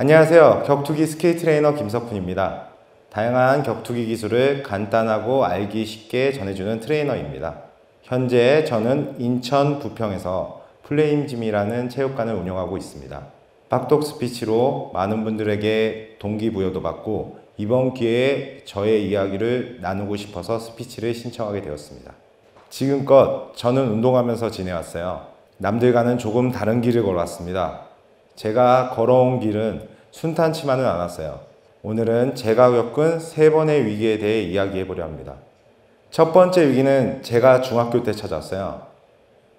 안녕하세요. 격투기 스킬 트레이너 김석훈입니다. 다양한 격투기 기술을 간단하고 알기 쉽게 전해주는 트레이너입니다. 현재 저는 인천 부평에서 플레임짐이라는 체육관을 운영하고 있습니다. 빡독 스피치로 많은 분들에게 동기부여도 받고 이번 기회에 저의 이야기를 나누고 싶어서 스피치를 신청하게 되었습니다. 지금껏 저는 운동하면서 지내왔어요. 남들과는 조금 다른 길을 걸어왔습니다. 제가 걸어온 길은 순탄치만은 않았어요. 오늘은 제가 겪은 3번의 위기에 대해 이야기해 보려 합니다. 첫 번째 위기는 제가 중학교 때 찾아왔어요.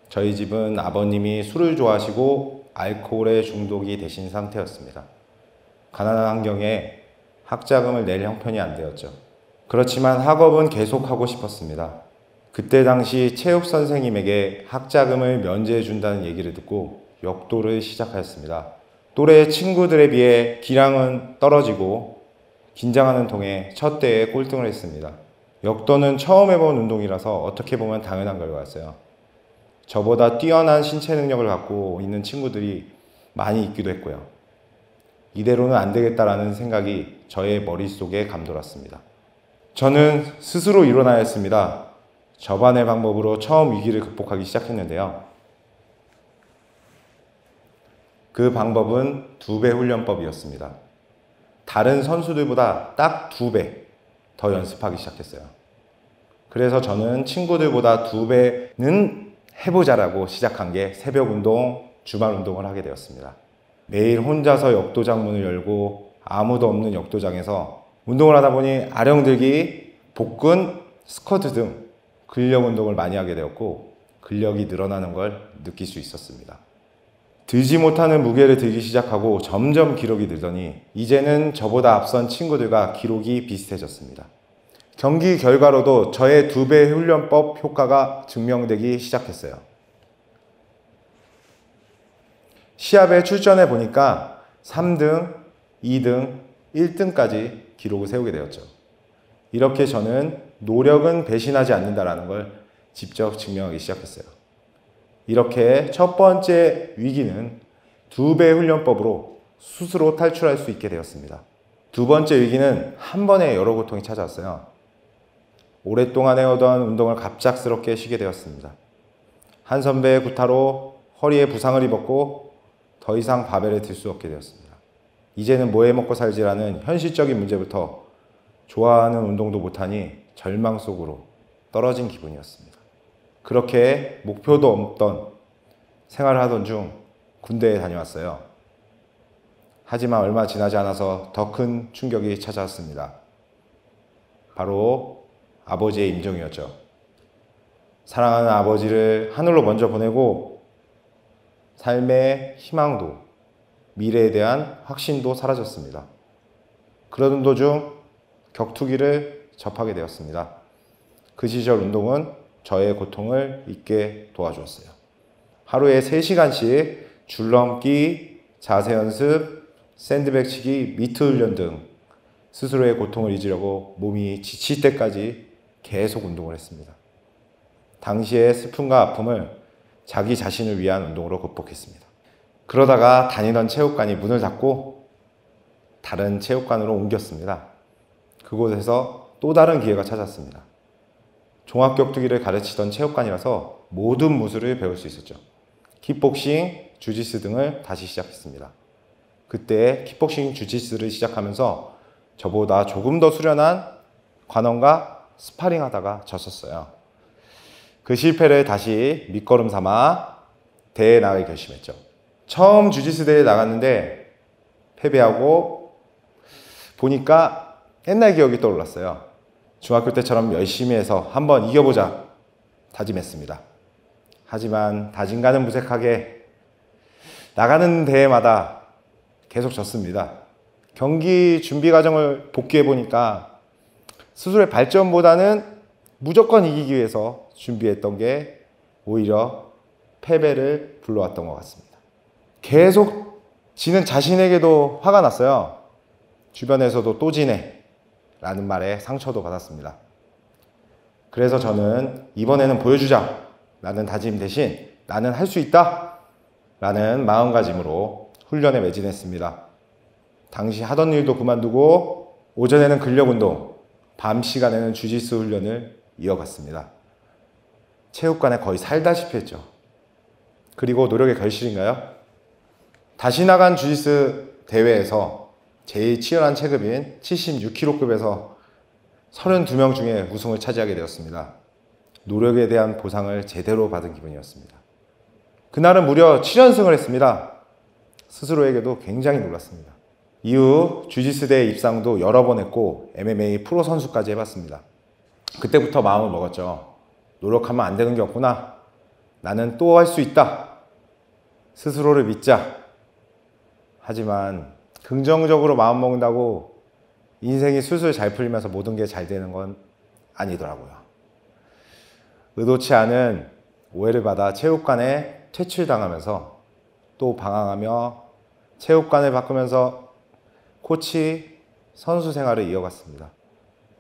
저희 집은 아버님이 술을 좋아하시고 알코올에 중독이 되신 상태였습니다. 가난한 환경에 학자금을 낼 형편이 안 되었죠. 그렇지만 학업은 계속하고 싶었습니다. 그때 당시 체육 선생님에게 학자금을 면제해 준다는 얘기를 듣고 역도를 시작하였습니다. 또래 친구들에 비해 기량은 떨어지고 긴장하는 통에 첫 대회에 꼴등을 했습니다. 역도는 처음 해본 운동이라서 어떻게 보면 당연한 결과였어요. 저보다 뛰어난 신체 능력을 갖고 있는 친구들이 많이 있기도 했고요. 이대로는 안 되겠다라는 생각이 저의 머릿속에 감돌았습니다. 저는 스스로 일어나야 했습니다. 저반의 방법으로 처음 위기를 극복하기 시작했는데요. 그 방법은 2배 훈련법이었습니다. 다른 선수들보다 딱 2배 더 연습하기 시작했어요. 그래서 저는 친구들보다 2배는 해보자라고 시작한 게 새벽 운동, 주말 운동을 하게 되었습니다. 매일 혼자서 역도장 문을 열고 아무도 없는 역도장에서 운동을 하다 보니 아령들기, 복근, 스쿼트 등 근력 운동을 많이 하게 되었고 근력이 늘어나는 걸 느낄 수 있었습니다. 들지 못하는 무게를 들기 시작하고 점점 기록이 늘더니 이제는 저보다 앞선 친구들과 기록이 비슷해졌습니다. 경기 결과로도 저의 2배 훈련법 효과가 증명되기 시작했어요. 시합에 출전해 보니까 3등, 2등, 1등까지 기록을 세우게 되었죠. 이렇게 저는 노력은 배신하지 않는다는 걸 직접 증명하기 시작했어요. 이렇게 첫 번째 위기는 2배 훈련법으로 스스로 탈출할 수 있게 되었습니다. 두 번째 위기는 한 번에 여러 고통이 찾아왔어요. 오랫동안 해오던 운동을 갑작스럽게 쉬게 되었습니다. 한 선배의 구타로 허리에 부상을 입었고 더 이상 바벨을 들 수 없게 되었습니다. 이제는 뭐 해먹고 살지라는 현실적인 문제부터 좋아하는 운동도 못하니 절망 속으로 떨어진 기분이었습니다. 그렇게 목표도 없던 생활을 하던 중 군대에 다녀왔어요. 하지만 얼마 지나지 않아서 더 큰 충격이 찾아왔습니다. 바로 아버지의 임종이었죠. 사랑하는 아버지를 하늘로 먼저 보내고 삶의 희망도 미래에 대한 확신도 사라졌습니다. 그러던 도중 격투기를 접하게 되었습니다. 그 시절 운동은 저의 고통을 잊게 도와주었어요. 하루에 3시간씩 줄넘기, 자세 연습, 샌드백 치기, 미트 훈련 등 스스로의 고통을 잊으려고 몸이 지칠 때까지 계속 운동을 했습니다. 당시의 슬픔과 아픔을 자기 자신을 위한 운동으로 극복했습니다. 그러다가 다니던 체육관이 문을 닫고 다른 체육관으로 옮겼습니다. 그곳에서 또 다른 기회가 찾았습니다. 종합격투기를 가르치던 체육관이라서 모든 무술을 배울 수 있었죠. 킥복싱, 주짓수 등을 다시 시작했습니다. 그때 킥복싱, 주짓수를 시작하면서 저보다 조금 더 수련한 관원과 스파링 하다가 졌었어요. 그 실패를 다시 밑거름 삼아 대회에 나가기 결심했죠. 처음 주짓수 대회에 나갔는데 패배하고 보니까 옛날 기억이 떠올랐어요. 중학교 때처럼 열심히 해서 한번 이겨보자 다짐했습니다. 하지만 다짐과는 무색하게 나가는 대회마다 계속 졌습니다. 경기 준비 과정을 복귀해 보니까 스스로의 발전보다는 무조건 이기기 위해서 준비했던 게 오히려 패배를 불러왔던 것 같습니다. 계속 지는 자신에게도 화가 났어요. 주변에서도 또 지네 라는 말에 상처도 받았습니다. 그래서 저는 이번에는 보여주자 라는 다짐 대신 나는 할 수 있다 라는 마음가짐으로 훈련에 매진했습니다. 당시 하던 일도 그만두고 오전에는 근력운동, 밤 시간에는 주짓수 훈련을 이어갔습니다. 체육관에 거의 살다시피 했죠. 그리고 노력의 결실인가요? 다시 나간 주짓수 대회에서 제일 치열한 체급인 76kg급에서 32명 중에 우승을 차지하게 되었습니다. 노력에 대한 보상을 제대로 받은 기분이었습니다. 그날은 무려 7연승을 했습니다. 스스로에게도 굉장히 놀랐습니다. 이후 주짓수대 입상도 여러 번 했고 MMA 프로 선수까지 해봤습니다. 그때부터 마음을 먹었죠. 노력하면 안 되는 게 없구나. 나는 또 할 수 있다. 스스로를 믿자. 하지만 긍정적으로 마음먹는다고 인생이 술술 잘 풀리면서 모든 게 잘 되는 건 아니더라고요. 의도치 않은 오해를 받아 체육관에 퇴출당하면서 또 방황하며 체육관을 바꾸면서 코치, 선수 생활을 이어갔습니다.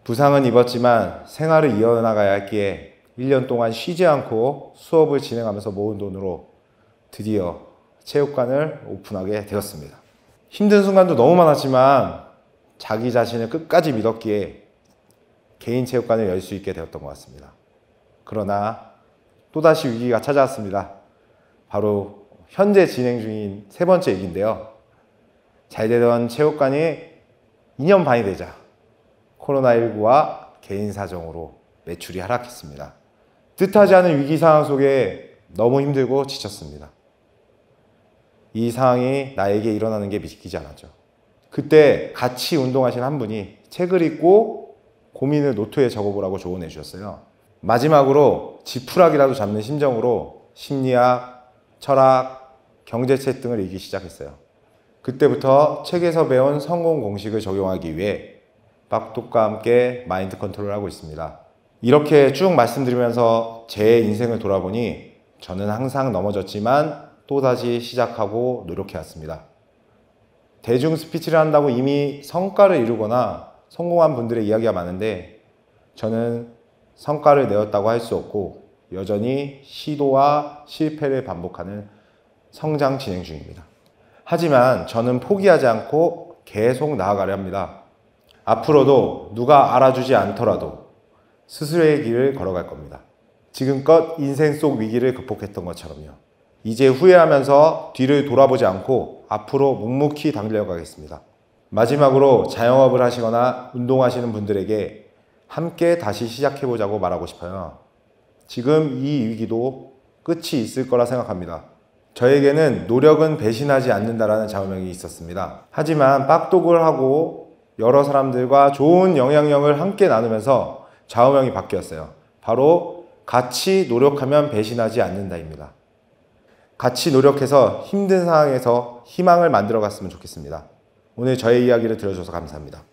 부상은 입었지만 생활을 이어나가야 했기에 1년 동안 쉬지 않고 수업을 진행하면서 모은 돈으로 드디어 체육관을 오픈하게 되었습니다. 힘든 순간도 너무 많았지만 자기 자신을 끝까지 믿었기에 개인 체육관을 열 수 있게 되었던 것 같습니다. 그러나 또다시 위기가 찾아왔습니다. 바로 현재 진행 중인 세 번째 위기인데요. 잘 되던 체육관이 2년 반이 되자 코로나19와 개인 사정으로 매출이 하락했습니다. 뜻하지 않은 위기 상황 속에 너무 힘들고 지쳤습니다. 이 상황이 나에게 일어나는 게 믿기지 않았죠. 그때 같이 운동하신 한 분이 책을 읽고 고민을 노트에 적어보라고 조언해 주셨어요. 마지막으로 지푸라기라도 잡는 심정으로 심리학, 철학, 경제책 등을 읽기 시작했어요. 그때부터 책에서 배운 성공 공식을 적용하기 위해 빡독과 함께 마인드 컨트롤을 하고 있습니다. 이렇게 쭉 말씀드리면서 제 인생을 돌아보니 저는 항상 넘어졌지만 또다시 시작하고 노력해왔습니다. 대중 스피치를 한다고 이미 성과를 이루거나 성공한 분들의 이야기가 많은데 저는 성과를 내었다고 할 수 없고 여전히 시도와 실패를 반복하는 성장 진행 중입니다. 하지만 저는 포기하지 않고 계속 나아가려 합니다. 앞으로도 누가 알아주지 않더라도 스스로의 길을 걸어갈 겁니다. 지금껏 인생 속 위기를 극복했던 것처럼요. 이제 후회하면서 뒤를 돌아보지 않고 앞으로 묵묵히 달려가겠습니다. 마지막으로 자영업을 하시거나 운동하시는 분들에게 함께 다시 시작해보자고 말하고 싶어요. 지금 이 위기도 끝이 있을 거라 생각합니다. 저에게는 노력은 배신하지 않는다라는 좌우명이 있었습니다. 하지만 빡독을 하고 여러 사람들과 좋은 영향력을 함께 나누면서 좌우명이 바뀌었어요. 바로 같이 노력하면 배신하지 않는다입니다. 같이 노력해서 힘든 상황에서 희망을 만들어 갔으면 좋겠습니다. 오늘 저의 이야기를 들어주셔서 감사합니다.